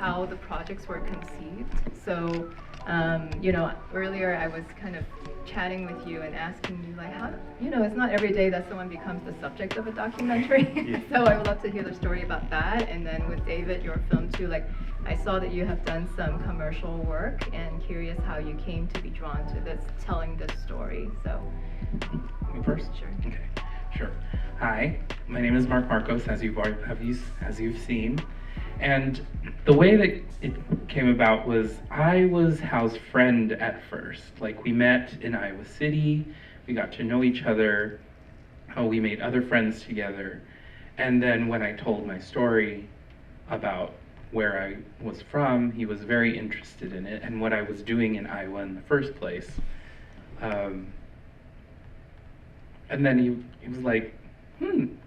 how the projects were conceived. So, you know, earlier I was kind of chatting with you and asking you, like, how, you know, it's not every day that someone becomes the subject of a documentary. So I would love to hear the story about that. And then with David, your film too, like, I saw that you have done some commercial work, and curious how you came to be drawn to this, telling this story. So, me first? Sure. Okay, sure. Hi, my name is Mark Marcos, as you've seen. And the way that it came about was I was Hal's friend at first. Like, we met in Iowa City, we got to know each other, we made other friends together. And then when I told my story about where I was from, he was very interested in it and what I was doing in Iowa in the first place. And then he was like, can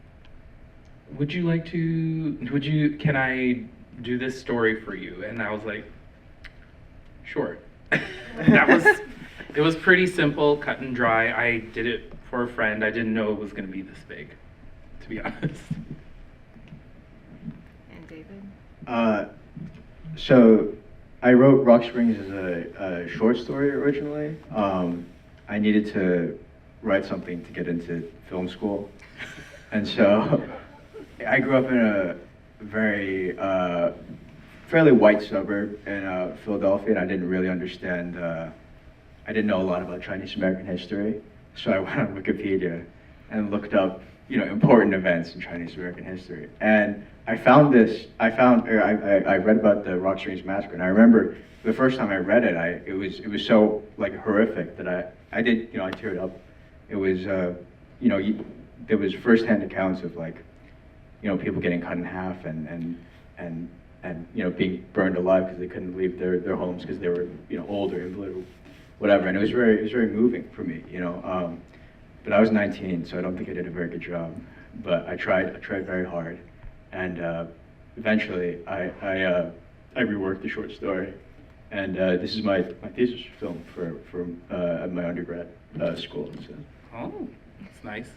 I do this story for you? And I was like, sure. It was pretty simple, cut and dry. I did it for a friend. I didn't know it was gonna be this big, to be honest. And David? So I wrote Rock Springs as a short story originally. I needed to write something to get into film school. And so I grew up in a very, fairly white suburb in Philadelphia, and I didn't really understand, I didn't know a lot about Chinese American history. So I went on Wikipedia and looked up, you know, important events in Chinese American history. And I read about the Rock Springs Massacre, and I remember the first time I read it, it was so like horrific that I teared up. It was, you know, there was firsthand accounts of, like, you know, people getting cut in half and you know, being burned alive because they couldn't leave their homes because they were, you know, old or invalid or whatever. And it was very moving for me, you know. But I was 19, so I don't think I did a very good job. But I tried very hard, and eventually I reworked the short story, and this is my thesis film for at my undergrad school. So. Oh, that's nice.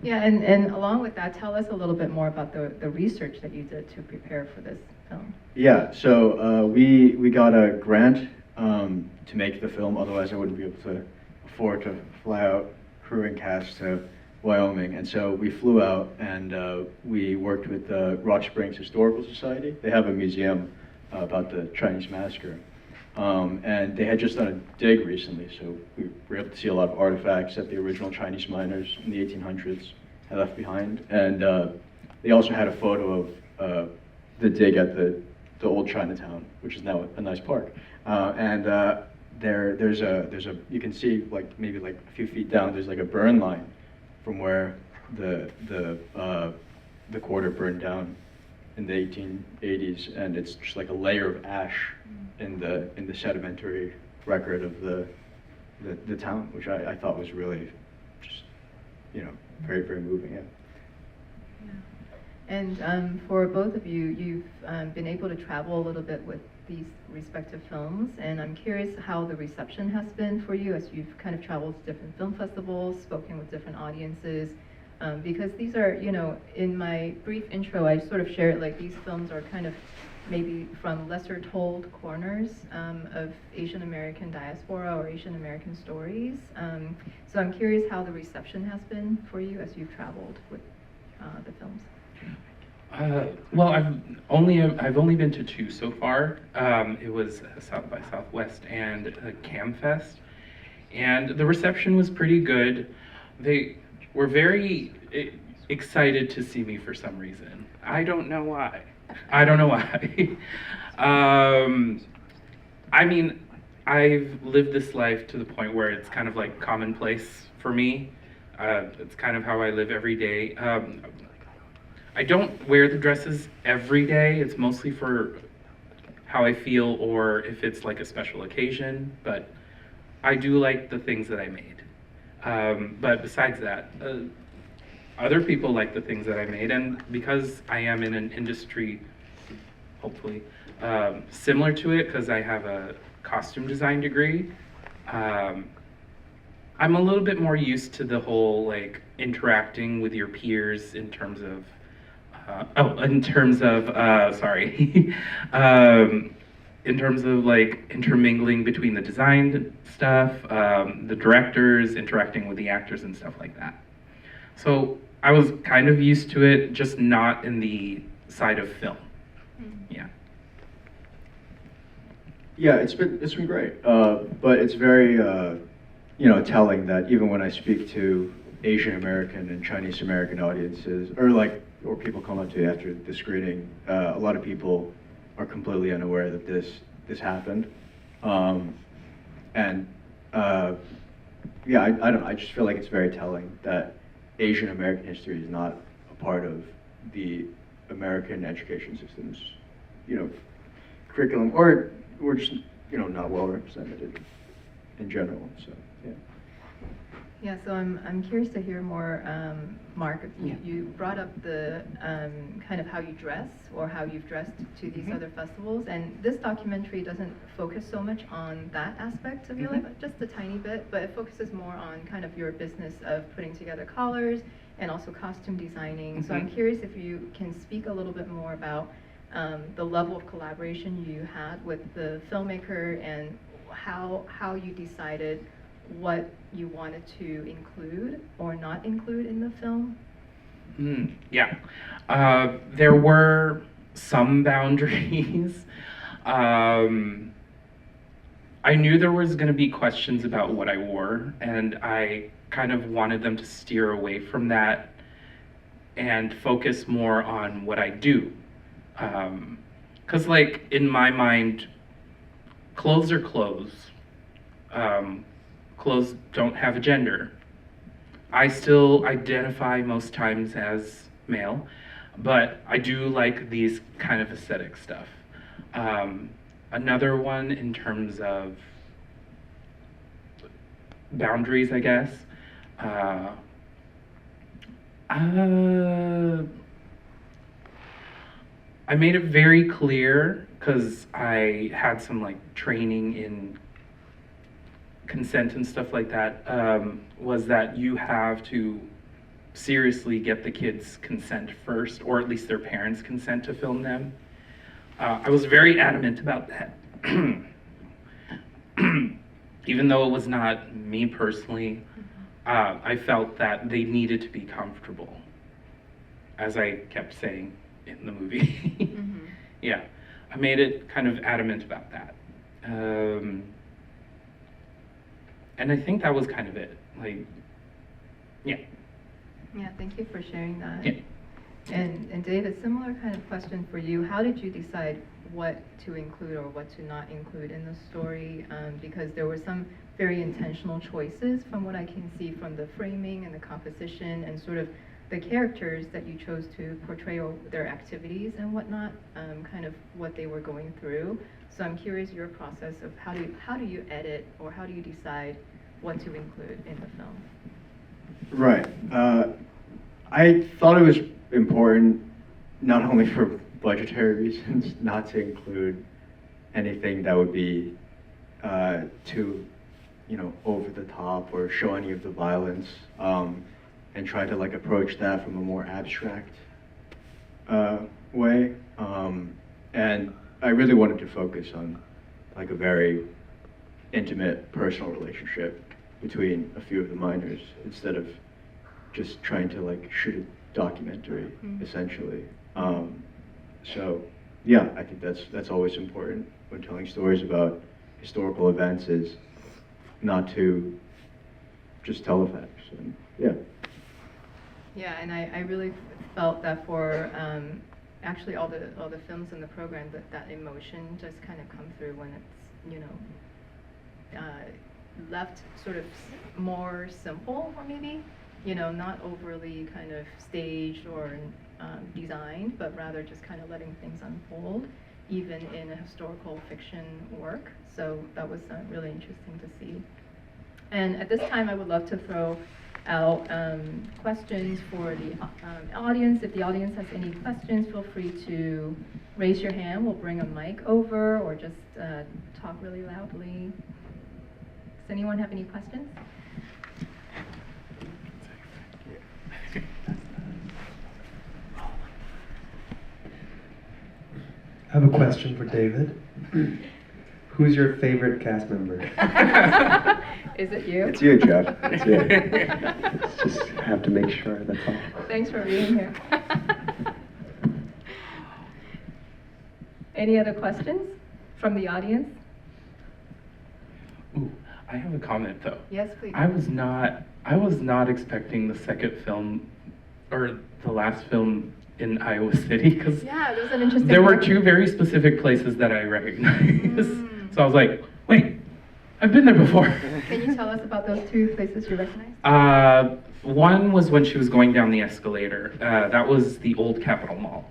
Yeah, and along with that, tell us a little bit more about the research that you did to prepare for this film. Yeah, so we got a grant to make the film, otherwise I wouldn't be able to afford to fly out, crew and cast to Wyoming. And so we flew out and we worked with the Rock Springs Historical Society. They have a museum about the Chinese Massacre. And they had just done a dig recently, so we were able to see a lot of artifacts that the original Chinese miners in the 1800s had left behind. And they also had a photo of the dig at the old Chinatown, which is now a nice park. There's a you can see, like, maybe like a few feet down, there's like a burn line from where the quarter burned down in the 1880s, and it's just like a layer of ash in the sedimentary record of the town, which I thought was really just, you know, very moving. Yeah. And for both of you, you've been able to travel a little bit with these respective films, and I'm curious how the reception has been for you as you've kind of traveled to different film festivals, spoken with different audiences, because these are, you know, in my brief intro, I sort of shared, like, these films are kind of maybe from lesser told corners of Asian American diaspora or Asian American stories. So I'm curious how the reception has been for you as you've traveled with the films. Well, I've only been to two so far. It was South by Southwest and CamFest, and the reception was pretty good. They were very excited to see me for some reason. I don't know why. I mean, I've lived this life to the point where it's kind of like commonplace for me. It's kind of how I live every day. I don't wear the dresses every day. It's mostly for how I feel or if it's like a special occasion, but I do like the things that I made. But besides that, other people like the things that I made, and because I am in an industry, hopefully, similar to it, because I have a costume design degree, I'm a little bit more used to the whole, like, interacting with your peers in terms of In terms of, sorry, in terms of like intermingling between the design stuff, the directors, interacting with the actors and stuff like that. So I was kind of used to it, just not in the side of film. Yeah. Yeah, it's been great, but it's very telling that even when I speak to Asian American and Chinese American audiences, or people come up to you after the screening, a lot of people are completely unaware that this happened, and I just feel like it's very telling that Asian American history is not a part of the American education system's curriculum, or we're just not well represented in general. So yeah. Yeah, so I'm curious to hear more, Mark. Yeah. You brought up the kind of how you dress or how you've dressed to these other festivals, and this documentary doesn't focus so much on that aspect of your life, just a tiny bit, but it focuses more on kind of your business of putting together collars and also costume designing. So I'm curious if you can speak a little bit more about the level of collaboration you had with the filmmaker and how you decided what you wanted to include or not include in the film? Yeah. There were some boundaries. I knew there was going to be questions about what I wore, and I kind of wanted them to steer away from that and focus more on what I do. 'Cause like in my mind, clothes are clothes. Clothes don't have a gender. I still identify most times as male, but I do like these kind of aesthetic stuff. Another one in terms of boundaries, I guess. I made it very clear, because I had some like training in consent and stuff like that, was that you have to seriously get the kids' consent first, or at least their parents' consent to film them. I was very adamant about that. Even though it was not me personally, I felt that they needed to be comfortable, as I kept saying in the movie. Yeah, I made it kind of adamant about that. And I think that was kind of it. Like, yeah. Yeah, thank you for sharing that. Yeah. And Dave, a similar kind of question for you. How did you decide what to include or what to not include in the story? Because there were some very intentional choices from what I can see from the framing and the composition and sort of the characters that you chose to portray their activities and whatnot, kind of what they were going through. So I'm curious your process of how do you edit or how do you decide what to include in the film? Right. I thought it was important, not only for budgetary reasons, not to include anything that would be too, over the top or show any of the violence, and try to like approach that from a more abstract way. And I really wanted to focus on like a very intimate personal relationship between a few of the minors instead of just trying to like shoot a documentary, essentially. So yeah, I think that's always important when telling stories about historical events, is not to just tell the facts. And yeah. Yeah, and I really felt that for actually all the films in the program, that emotion just kind of come through when it's left sort of more simple, or maybe not overly kind of staged or designed, but rather just kind of letting things unfold, even in a historical fiction work. So that was really interesting to see. And at this time, I would love to throw out questions for the audience. If the audience has any questions, feel free to raise your hand. We'll bring a mic over, or just talk really loudly. Does anyone have any questions? I have a question for David. Who's your favorite cast member? Is it you? It's you, Jeff. It's you. Just have to make sure, that's all. Thanks for being here. Any other questions from the audience? Ooh, I have a comment though. Yes, please. I was not expecting the second film, or the last film in Iowa City, because Yeah, it was an interesting there were connection. two very specific places that I recognized. So I was like, wait, I've been there before. Can you tell us about those two places you recognize? One was when she was going down the escalator. That was the old Capitol Mall.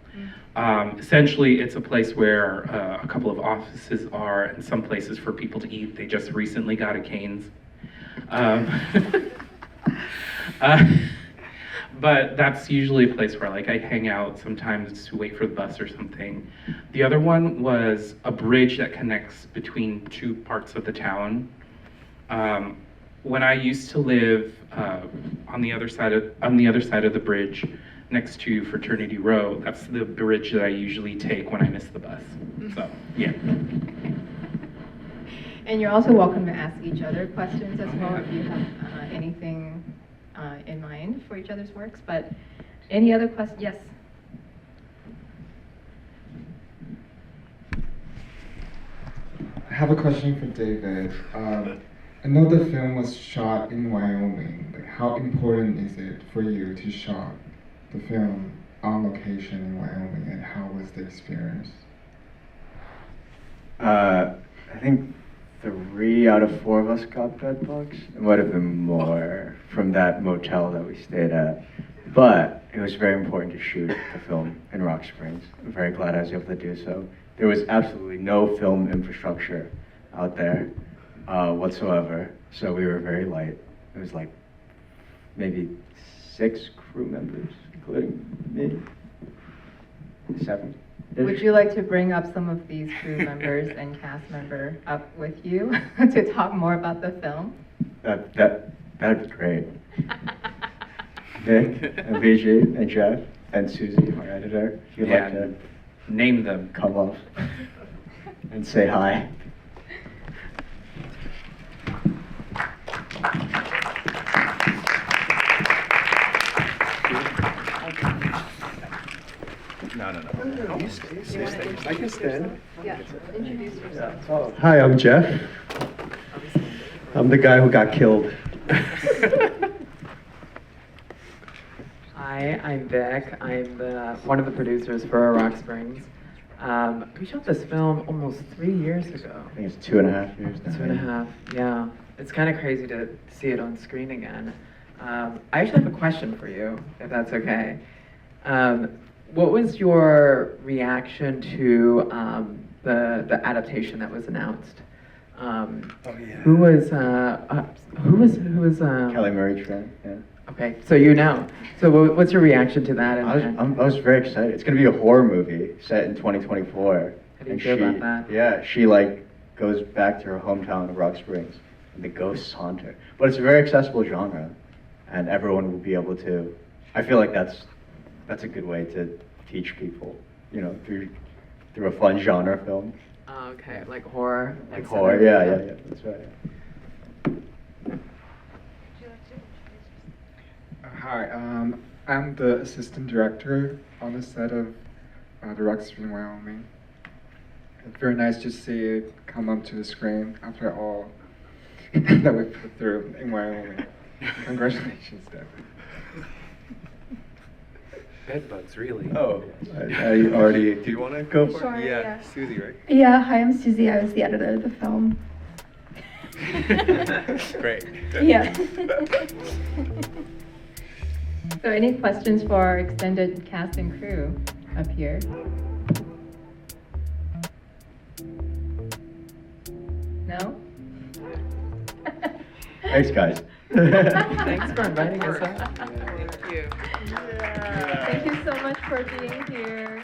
Essentially, it's a place where a couple of offices are and some places for people to eat. They just recently got a Cane's. But that's usually a place where like I hang out sometimes to wait for the bus or something. The other one was a bridge that connects between two parts of the town. When I used to live on the other side of the bridge, next to Fraternity Row, that's the bridge that I usually take when I miss the bus. So yeah. And you're also welcome to ask each other questions as well if you have anything in mind for each other's works. But any other questions? Yes. I have a question for David. I know the film was shot in Wyoming. Like, how important is it for you to shot the film on location in Wyoming, and how was the experience? I think 3 out of 4 of us got bed bugs. It might have been more from that motel that we stayed at. But it was very important to shoot the film in Rock Springs. I'm very glad I was able to do so. There was absolutely no film infrastructure out there whatsoever, so we were very light. It was like maybe 6 crew members, including me. 7. Would you like to bring up some of these crew members and cast member up with you to talk more about the film? That'd be great. Nick and VG and Jeff and Susie, our editor, if you'd like to Name them. come up and say hi. No. I can stand. Yeah, introduce yourself. Hi, I'm Jeff. I'm the guy who got killed. Hi, I'm Vic. I'm one of the producers for Rock Springs. We shot this film almost 3 years ago. I think it's 2.5 years now. 2.5, yeah. It's kind of crazy to see it on screen again. I actually have a question for you, if that's okay. What was your reaction to the adaptation that was announced? Who was Kelly Murray Trent, yeah. Okay, so you know. So what's your reaction to that? I was very excited. It's going to be a horror movie set in 2024. How do you feel about that? Yeah, she like goes back to her hometown of Rock Springs, and the ghosts haunt her. But it's a very accessible genre, and everyone will be able to. I feel like that's a good way to teach people, you know, through a fun genre film. Oh, okay, like horror. Like horror, yeah, that's right. Hi, I'm the assistant director on the set of the Rock Springs, Wyoming. It's very nice to see it come up to the screen after all that we put through in Wyoming. Congratulations, Deb. Bedbugs, really? Oh, I already. Do you want to go for Sure, it? yeah. Susie, right? Yeah, hi, I'm Susie. I was the editor of the film. Great. Yeah. So any questions for our extended cast and crew up here? No? Thanks, guys. Thanks for inviting us out. Thank you so much for being here.